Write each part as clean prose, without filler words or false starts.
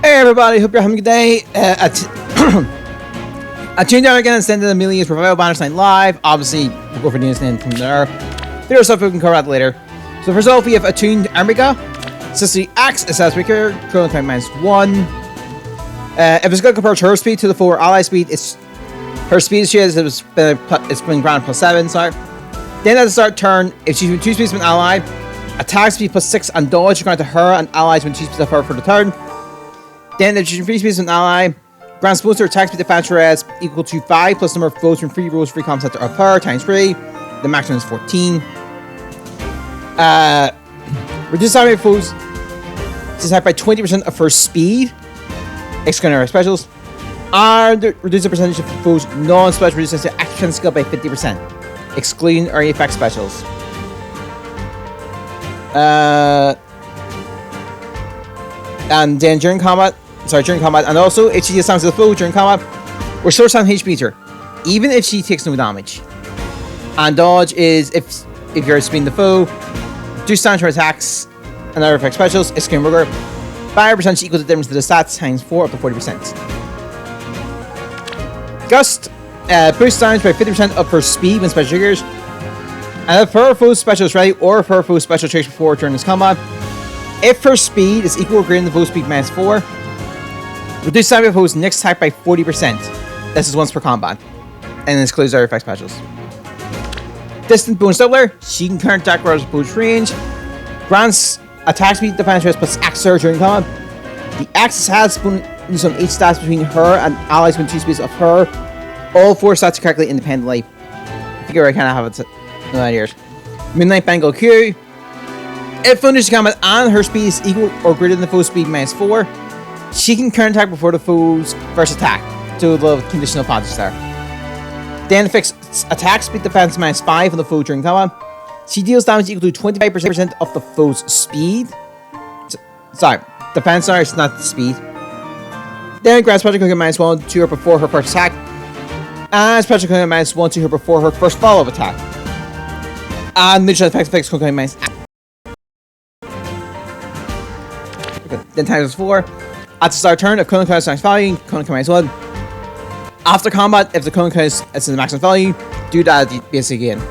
Hey everybody, hope you're having a good day. Attuned Eirika Ascended Amelia is Revival Banner Sign Live. Obviously, we'll go for the news from there. There are stuff we can cover out later. So first off, we have Attuned Eirika. Sister Axe, Assassin Weaker, current time -1. If it's going to compare her speed to the four ally speed, it's her speed she has it's been granted +7, sorry. Then at the start turn, if she's with 2 speeds of an ally, attack speed +6 and dodge granted to her and allies when 2 speeds of her for the turn. Then if she's with 3 speeds of an ally, grants bonus to attack speed defense res equal to 5 plus number of foes from free rolls free combat center of her times 3. The maximum is 14. Reduce damage of foes to attack by 20% of her speed, excluding her specials. And reduce the percentage of foes non-special resistance to action skill by 50%, excluding area effect specials. And then during combat, and also if she deals damage to the foe during combat, restores some HP to her, even if she takes no damage. And dodge is if you're speeding the foe, reduce damage from attacks and other effect specials, excluding rigor. Fire percentage equal to the difference to the stats times 4 up to 40%. Gust boosts damage by 50% of her speed when special triggers. And if her foe's special is ready, or if her foe's special triggers before during this combat, if her speed is equal or greater than the foe's speed -4, reduce damage of foe's next attack by 40%. This is once per combat, and excludes other effect specials. Distant bonus doubler, she can counter attack where opposed range. Grants attack speed defense rest plus axe surge during combat. The axe has bonus on each stats between her and allies when 2 speeds of her. All 4 stats are calculated independently. I figure I kind of have it in my ears. Midnight Bengal Q. If finished combat and her speed is equal or greater than the foe's speed -4, she can counter attack before the foe's first attack. To the conditional advantage there. Then fix attack speed defense -5 on the foe during combat. She deals damage equal to 25% of the foe's speed. Sorry, defense sorry, it's not the speed. Then grants special counter -1 to her before her first attack. And special counter -1 to her before her first follow-up attack. And neutral effects counter -. Then times 4. At the start turn, if current count is max value, current count -1. After combat, if the current count is the maximum value, do that basically again.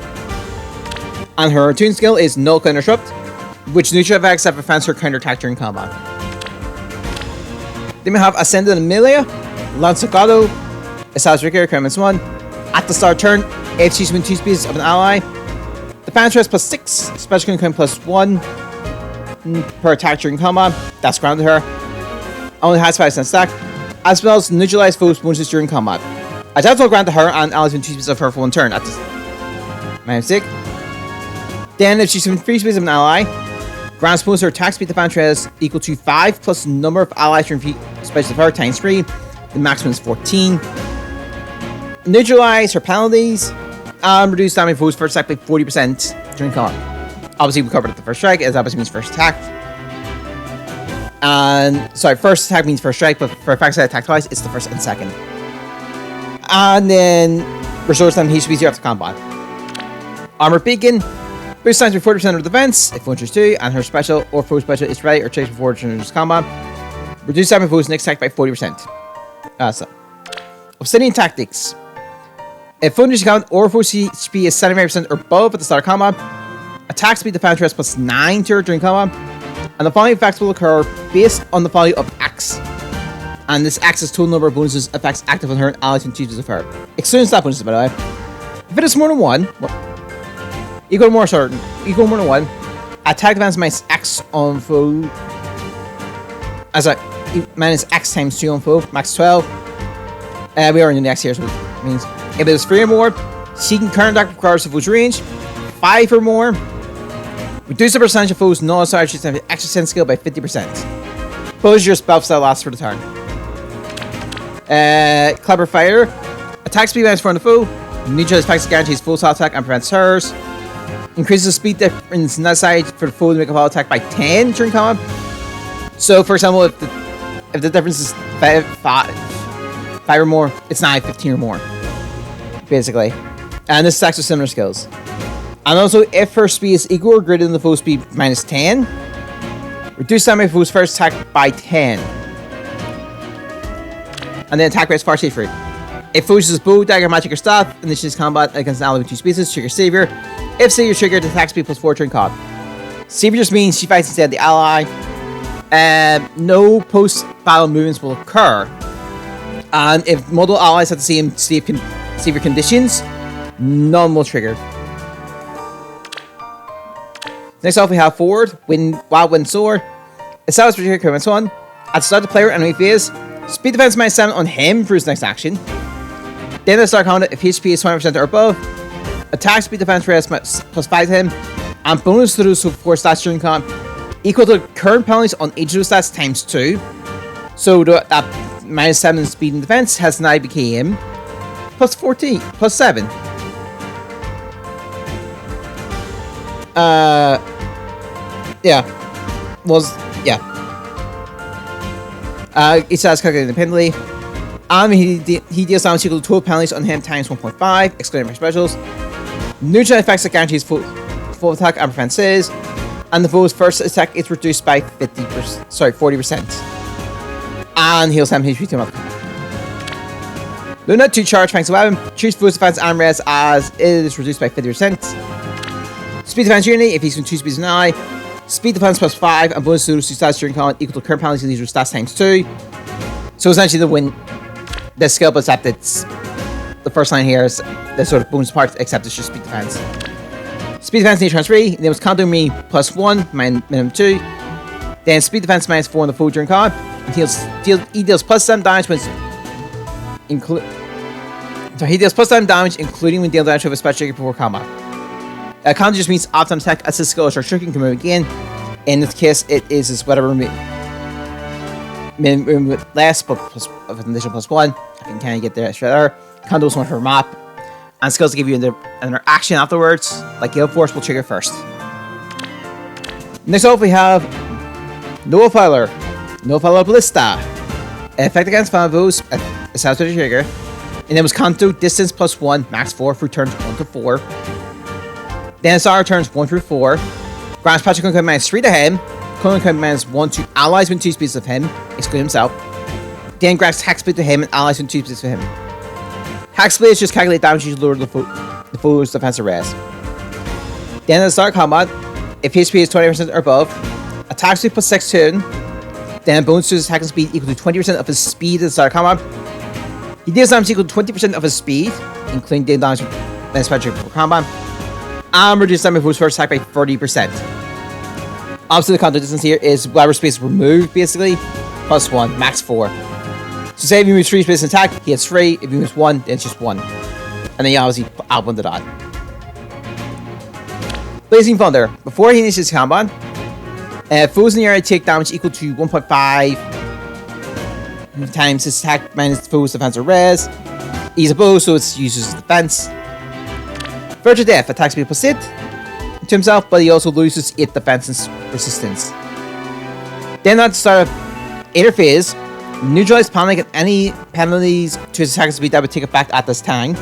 And her attune skill is Null Counter Disrupt, which neutral effects have defense or counter attack during combat. Then we have Ascended Amelia, Lancegado, Assassin Weaker, current -1. At the start turn, if she's within 2 speeds of an ally, defense rest +6, special count +1 per attack during combat. That's granted her. Only has 5% stack, as well as neutralize foes bonuses during combat. Attacks will grant to her and allies within 2 speeds of her for 1 turn. That's my mistake. Then, if she's within 3 speeds of an ally, grants bonus her attack speed defense res equal to 5 plus number of allies from special of her times 3. The maximum is 14. Neutralize her penalties and reduce damage foes first attack by 40% during combat. Obviously, we covered it the first strike, as obviously means first attack. And sorry, first attack means first strike, but for effects that attack twice, it's the first and second. And then restores them HP 0 after combat. Armor Beacon boosts times by 40% of defense if one chooses to, and her special or foe special is ready or changed before during combat. Reduce damage foes next attack by 40%. Obsidian Tactics. If one chooses combat or foe speed is 75% or above at the start of combat, attack speed defense rest +9 to her during combat. And the following effects will occur based on the value of Axe. And this Axe's total number of bonuses effects active on her and allies and chooses of her. Excluding stat bonuses, by the way. If it is more than 1, equal to more than 1, attack defense -X on foe. As a -X times 2 on foe, max 12. We are in the X here, so it means if it is 3 or more, she can counter attack regardless of foe's range. 5 or more. Reduce the percentage of foes non-starter to have extra sense skill by 50%. Pose your spell style lasts for the turn. Clever Fighter. Attack speed advantage for the foe. Neutralize effects guarantees full style attack and prevents hers. Increases the speed difference on that side for the foe to make a follow attack by 10 during combat. So, for example, if the difference is 5 or more, it's now 15 or more. Basically. And this stacks with similar skills. And also, if her speed is equal or greater than the foe's speed -10, reduce damage of foe's first attack by 10. and then attack rates far safer. If foes uses bow, dagger, magic, or staff, initiates combat against an ally with 2 species, trigger Savior. If Savior triggered, attack speed +4 during combat. Savior just means she fights instead of the ally. No post-battle movements will occur. And if multiple allies have the same Savior conditions, none will trigger. Next off, we have Forward, Wild Wind Sword. Established particular equipment on. At the start of the player enemy phase, speed defense -7 on him for his next action. Then at the start combat, if HP is 20% or above, attack speed defense rest +5 to him, and bonus to those 4 stats during combat equal to current penalties on each of those stats ×2. So that -7 speed and defense has now become +14, +7. Each stats calculated independently. He deals damage equal to total penalties on him ×1.5, excluding my specials. Neutral effects that guarantees full attack and prevent saves. And the foe's first attack is reduced by 40%. And heals 7 HP to another. Luna 2 charge thanks to weapon. Choose foe's defense and res as it is reduced by 50%. Speed defense unity, if he's from 2 speeds an ally. Speed defense +5 and bonus to those 2 stats during combat equal to current penalties on these stats ×2. So essentially the skill, but except it's the first line here is the sort of bonus part, except it's just speed defense. Speed defense nature times 3, then it was counter me +1, minimum 2. Then speed defense -4 on the foe during combat. He deals +7 damage when he deals +7 damage, including when dealing damage with a special trigger before combat. Counter just means after attack as his skill or trigger can move again. In this case, it is his whatever minimum with less, but with an additional +1. I can kind of get there straight there. Counter is one for a map. And skills to give you another action afterwards, like Gale Force will trigger first. Next off, we have Nova Filer Ballista. Effect against foes, established with a trigger. And then was Kanto, distance +1, max 4 through turns 1 to 4. Then SR turns 1 through 4. Grants Patrick Conan -3 to him. Conan -1 to allies when 2 speeds of him, excluding himself. Then grants Hack Split to him and allies when 2 speeds of him. Hack Split is just calculate damage to lower the foe's defensive res. Then at the start of combat, if HP is 20% or above, attack speed +6 to him. Then bonus to his attacking speed equal to 20% of his speed at the start of combat. He deals damage equal to 20% of his speed, including dealing damage when it's special for combat. And reduce damage for his first attack by 30%. Obviously, the counter distance here is whatever space removed, basically, +1, max 4. So say if he moves 3 spaces in attack, he hits 3. If he moves 1, then it's just 1. And then you obviously add 1 to that. Blazing Thunder. Before he initiates combat, foes in the area take damage equal to 1.5 times his attack minus foe's defense or res. He's a bow, so it uses defense. Virtual Death attacks people +8 to himself, but he also loses 8 defense and resistance. Then at the start of either phase, neutralize panic and any penalties to his attack speed that would take effect at this time.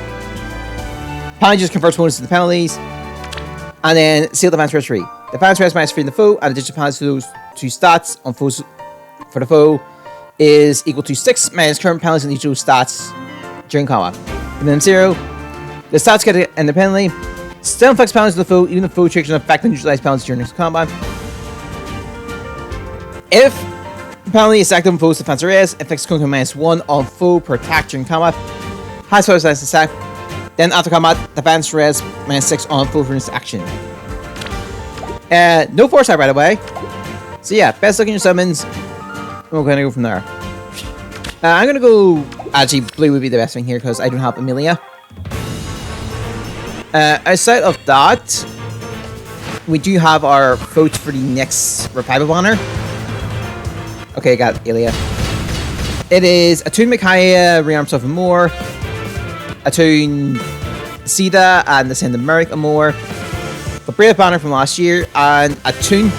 Panic just converts bonus to the penalties. And then seal defense rest 3. Defense rest -3 in the foe, and the additional penalties to those 2 stats on foes for the foe is equal to 6 minus current penalties on each of those stats during combat. And then 0. The stats get it independently. Still inflicts penalties to the foe, even if the foe triggers an effect on neutralized penalties during this combat. If the penalty is active on foe's defense or res, inflicts Kunku -1 on foe per attack during combat. Has foe's last attack. Then after combat, defense res -6 on foe for this action. No foresight right away. So yeah, best looking your summons. We're gonna go from there. I'm gonna go. Actually, blue would be the best thing here because I don't have Amelia. Outside of that, we do have our vote for the next revival banner. Okay, I got Amelia. It is Attuned Micaiah, Rearms of Amor, Attuned Sida, and the Ascended Eirika Amor. The Brave banner from last year, and Attuned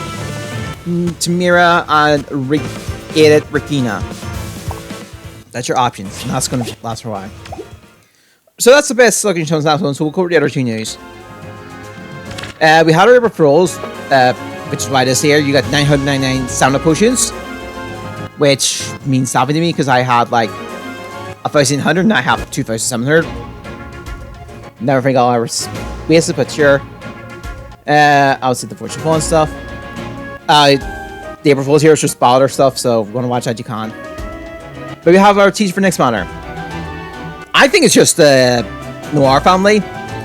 Tamira and Regated Regina. That's your options, and that's going to last for a while. So that's the best looking shows last one, so we'll cover the other 2 news. We had our referrals, which is why this here. You got 999 stamina potions, which means nothing to me because I had like of 1,500, and I have 2,700. Never think I'll ever waste it, but sure. Obviously the fortune phone stuff. The April Fool's here is just bother stuff, so we're gonna watch that you can. But we have our tease for next banner. I think it's just the Noir family.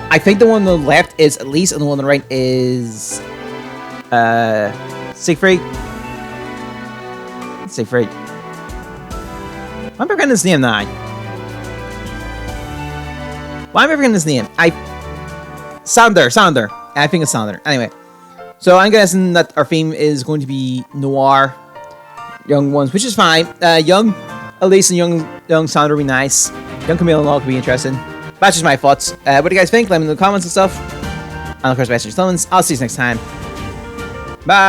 I think the one on the left is Elise, and the one on the right is Siegfried. Siegfried. Why am I forgetting his name now? Why am I forgetting his name? Sander. I think it's Sander. Anyway. So I'm guessing that our theme is going to be noir young ones, which is fine. Young Elise and young Sander will be nice. Young Camille and all could be interesting. That's just my thoughts. What do you guys think? Let me know in the comments and stuff. And of course, best of your I'll see you next time. Bye.